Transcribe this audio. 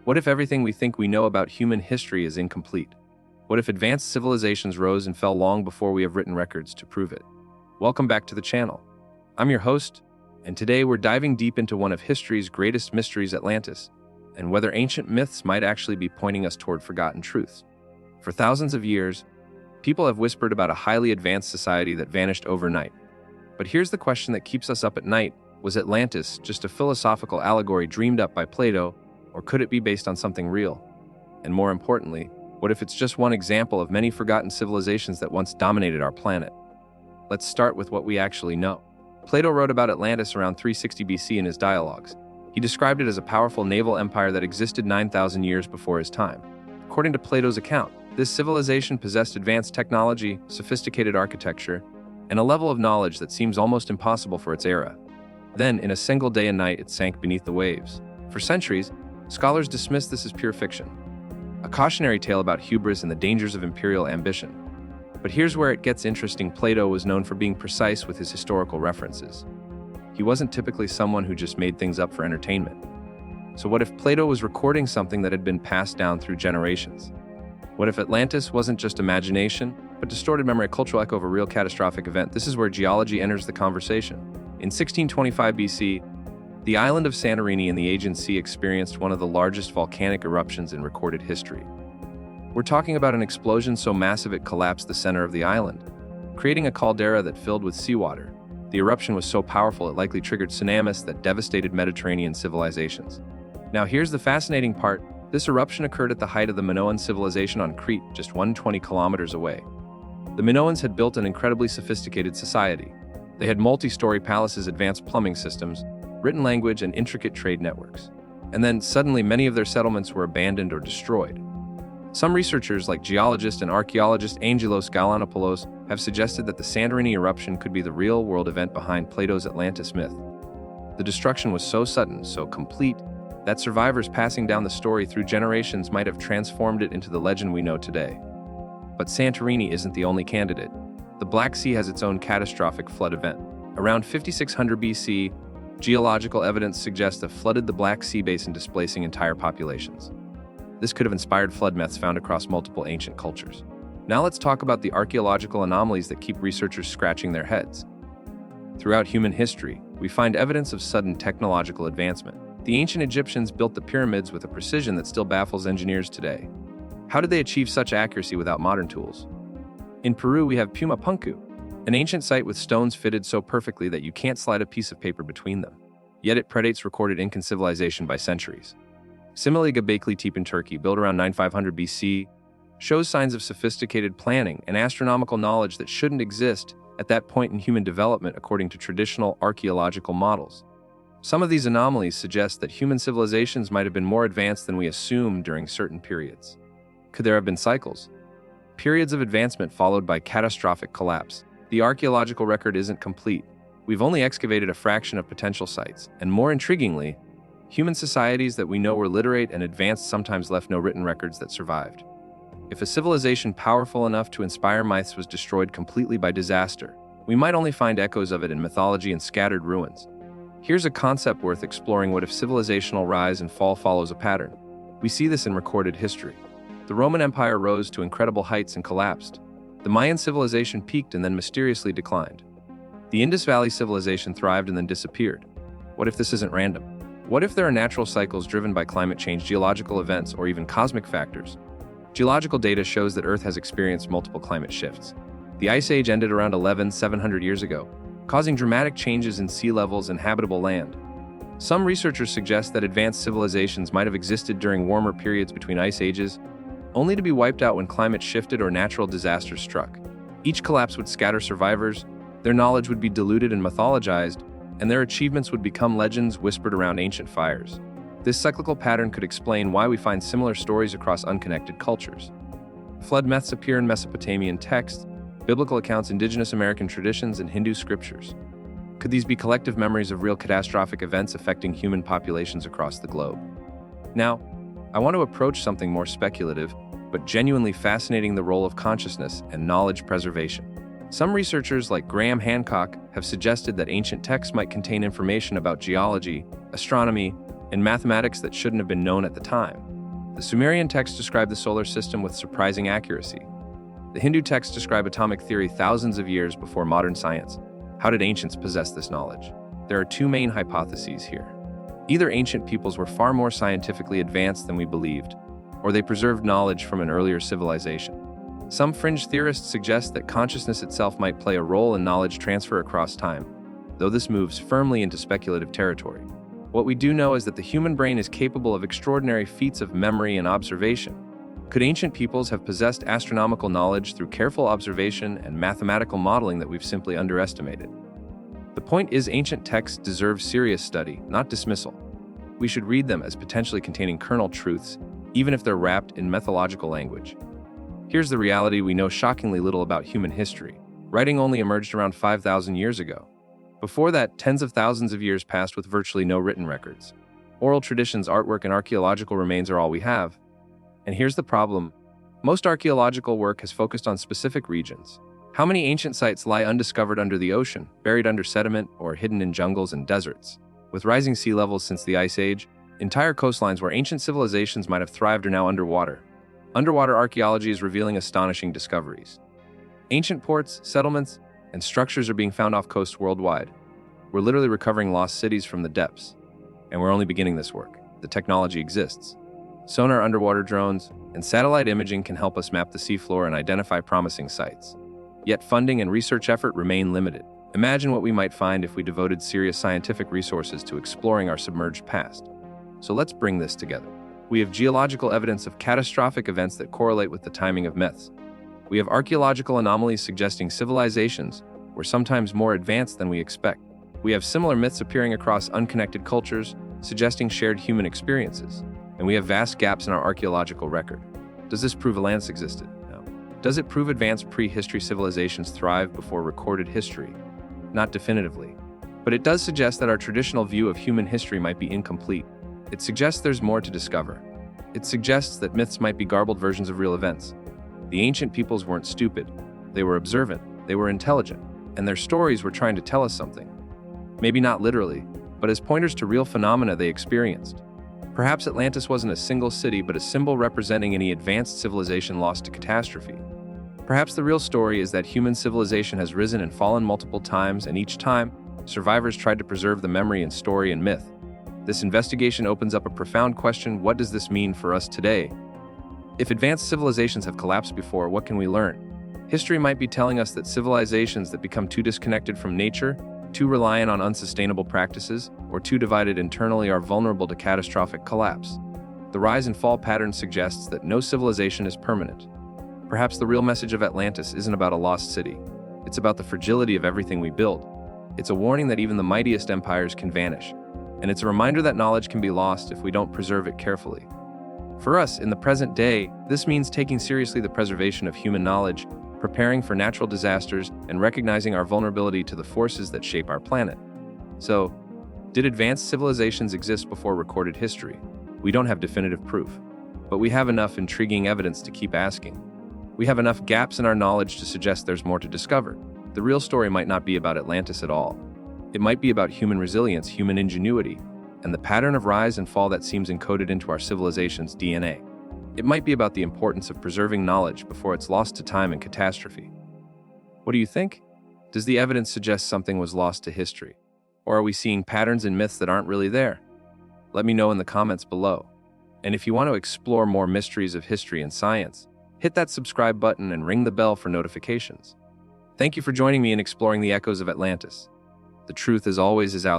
What if everything we think we know about human history is incomplete? What if advanced civilizations rose and fell long before we have written records to prove it? Welcome back to the channel. I'm your host, and today we're diving deep into one of history's greatest mysteries, Atlantis, and whether ancient myths might actually be pointing us toward forgotten truths. For thousands of years, people have whispered about a highly advanced society that vanished overnight. But here's the question that keeps us up at night. Was Atlantis just a philosophical allegory dreamed up by Plato, or could it be based on something real? And more importantly, what if it's just one example of many forgotten civilizations that once dominated our planet? Let's start with what we actually know. Plato wrote about Atlantis around 360 BC in his dialogues. He described it as a powerful naval empire that existed 9,000 years before his time. According to Plato's account, this civilization possessed advanced technology, sophisticated architecture, and a level of knowledge that seems almost impossible for its era. Then, in a single day and night, it sank beneath the waves. For centuries, scholars dismissed this as pure fiction, a cautionary tale about hubris and the dangers of imperial ambition. But here's where it gets interesting. Plato was known for being precise with his historical references. He wasn't typically someone who just made things up for entertainment. So what if Plato was recording something that had been passed down through generations? What if Atlantis wasn't just imagination, but distorted memory, a cultural echo of a real catastrophic event? This is where geology enters the conversation. In 1625 BC, the island of Santorini in the Aegean Sea experienced one of the largest volcanic eruptions in recorded history. We're talking about an explosion so massive it collapsed the center of the island, creating a caldera that filled with seawater. The eruption was so powerful it likely triggered tsunamis that devastated Mediterranean civilizations. Now here's the fascinating part. This eruption occurred at the height of the Minoan civilization on Crete, just 120 kilometers away. The Minoans had built an incredibly sophisticated society. They had multi-story palaces, advanced plumbing systems, written language, and intricate trade networks. And then, suddenly, many of their settlements were abandoned or destroyed. Some researchers, like geologist and archaeologist Angelos Galanopoulos, have suggested that the Santorini eruption could be the real-world event behind Plato's Atlantis myth. The destruction was so sudden, so complete, that survivors passing down the story through generations might have transformed it into the legend we know today. But Santorini isn't the only candidate. The Black Sea has its own catastrophic flood event. Around 5600 BC, geological evidence suggests it flooded the Black Sea basin, displacing entire populations. This could have inspired flood myths found across multiple ancient cultures. Now let's talk about the archaeological anomalies that keep researchers scratching their heads. Throughout human history, we find evidence of sudden technological advancement. The ancient Egyptians built the pyramids with a precision that still baffles engineers today. How did they achieve such accuracy without modern tools? In Peru, we have Puma Punku, an ancient site with stones fitted so perfectly that you can't slide a piece of paper between them. Yet it predates recorded Incan civilization by centuries. Similarly, Göbekli Tepe in Turkey, built around 9500 BC, shows signs of sophisticated planning and astronomical knowledge that shouldn't exist at that point in human development according to traditional archaeological models. Some of these anomalies suggest that human civilizations might have been more advanced than we assume during certain periods. Could there have been cycles? Periods of advancement followed by catastrophic collapse. The archaeological record isn't complete. We've only excavated a fraction of potential sites, and more intriguingly, human societies that we know were literate and advanced sometimes left no written records that survived. If a civilization powerful enough to inspire myths was destroyed completely by disaster, we might only find echoes of it in mythology and scattered ruins. Here's a concept worth exploring. What if civilizational rise and fall follows a pattern? We see this in recorded history. The Roman Empire rose to incredible heights and collapsed. The Mayan civilization peaked and then mysteriously declined. The Indus Valley civilization thrived and then disappeared. What if this isn't random? What if there are natural cycles driven by climate change, geological events, or even cosmic factors? Geological data shows that Earth has experienced multiple climate shifts. The Ice Age ended around 11,700 years ago, causing dramatic changes in sea levels and habitable land. Some researchers suggest that advanced civilizations might have existed during warmer periods between ice ages, only to be wiped out when climate shifted or natural disasters struck. Each collapse would scatter survivors, their knowledge would be diluted and mythologized, and their achievements would become legends whispered around ancient fires. This cyclical pattern could explain why we find similar stories across unconnected cultures. Flood myths appear in Mesopotamian texts, biblical accounts, indigenous American traditions, and Hindu scriptures. Could these be collective memories of real catastrophic events affecting human populations across the globe? Now, I want to approach something more speculative, but genuinely fascinating: the role of consciousness and knowledge preservation. Some researchers, like Graham Hancock, have suggested that ancient texts might contain information about geology, astronomy, and mathematics that shouldn't have been known at the time. The Sumerian texts describe the solar system with surprising accuracy. The Hindu texts describe atomic theory thousands of years before modern science. How did ancients possess this knowledge? There are two main hypotheses here. Either ancient peoples were far more scientifically advanced than we believed, or they preserved knowledge from an earlier civilization. Some fringe theorists suggest that consciousness itself might play a role in knowledge transfer across time, though this moves firmly into speculative territory. What we do know is that the human brain is capable of extraordinary feats of memory and observation. Could ancient peoples have possessed astronomical knowledge through careful observation and mathematical modeling that we've simply underestimated? The point is, ancient texts deserve serious study, not dismissal. We should read them as potentially containing kernel truths, even if they're wrapped in mythological language. Here's the reality: we know shockingly little about human history. Writing only emerged around 5,000 years ago. Before that, tens of thousands of years passed with virtually no written records. Oral traditions, artwork, and archaeological remains are all we have. And here's the problem: most archaeological work has focused on specific regions. How many ancient sites lie undiscovered under the ocean, buried under sediment, or hidden in jungles and deserts? With rising sea levels since the Ice Age, entire coastlines where ancient civilizations might have thrived are now underwater. Underwater archaeology is revealing astonishing discoveries. Ancient ports, settlements, and structures are being found off coasts worldwide. We're literally recovering lost cities from the depths. And we're only beginning this work. The technology exists. Sonar, underwater drones, and satellite imaging can help us map the seafloor and identify promising sites. Yet funding and research effort remain limited. Imagine what we might find if we devoted serious scientific resources to exploring our submerged past. So let's bring this together. We have geological evidence of catastrophic events that correlate with the timing of myths. We have archaeological anomalies suggesting civilizations were sometimes more advanced than we expect. We have similar myths appearing across unconnected cultures, suggesting shared human experiences. And we have vast gaps in our archaeological record. Does this prove Atlantis existed? No. Does it prove advanced prehistory civilizations thrived before recorded history? Not definitively. But it does suggest that our traditional view of human history might be incomplete. It suggests there's more to discover. It suggests that myths might be garbled versions of real events. The ancient peoples weren't stupid. They were observant, they were intelligent, and their stories were trying to tell us something. Maybe not literally, but as pointers to real phenomena they experienced. Perhaps Atlantis wasn't a single city, but a symbol representing any advanced civilization lost to catastrophe. Perhaps the real story is that human civilization has risen and fallen multiple times, and each time, survivors tried to preserve the memory and story and myth. This investigation opens up a profound question: what does this mean for us today? If advanced civilizations have collapsed before, what can we learn? History might be telling us that civilizations that become too disconnected from nature, too reliant on unsustainable practices, or too divided internally are vulnerable to catastrophic collapse. The rise and fall pattern suggests that no civilization is permanent. Perhaps the real message of Atlantis isn't about a lost city. It's about the fragility of everything we build. It's a warning that even the mightiest empires can vanish. And it's a reminder that knowledge can be lost if we don't preserve it carefully. For us, in the present day, this means taking seriously the preservation of human knowledge, preparing for natural disasters, and recognizing our vulnerability to the forces that shape our planet. So, did advanced civilizations exist before recorded history? We don't have definitive proof, but we have enough intriguing evidence to keep asking. We have enough gaps in our knowledge to suggest there's more to discover. The real story might not be about Atlantis at all. It might be about human resilience, human ingenuity, and the pattern of rise and fall that seems encoded into our civilization's DNA. It might be about the importance of preserving knowledge before it's lost to time and catastrophe. What do you think? Does the evidence suggest something was lost to history? Or are we seeing patterns and myths that aren't really there? Let me know in the comments below. And if you want to explore more mysteries of history and science, hit that subscribe button and ring the bell for notifications. Thank you for joining me in exploring the echoes of Atlantis. The truth, as always, is out there.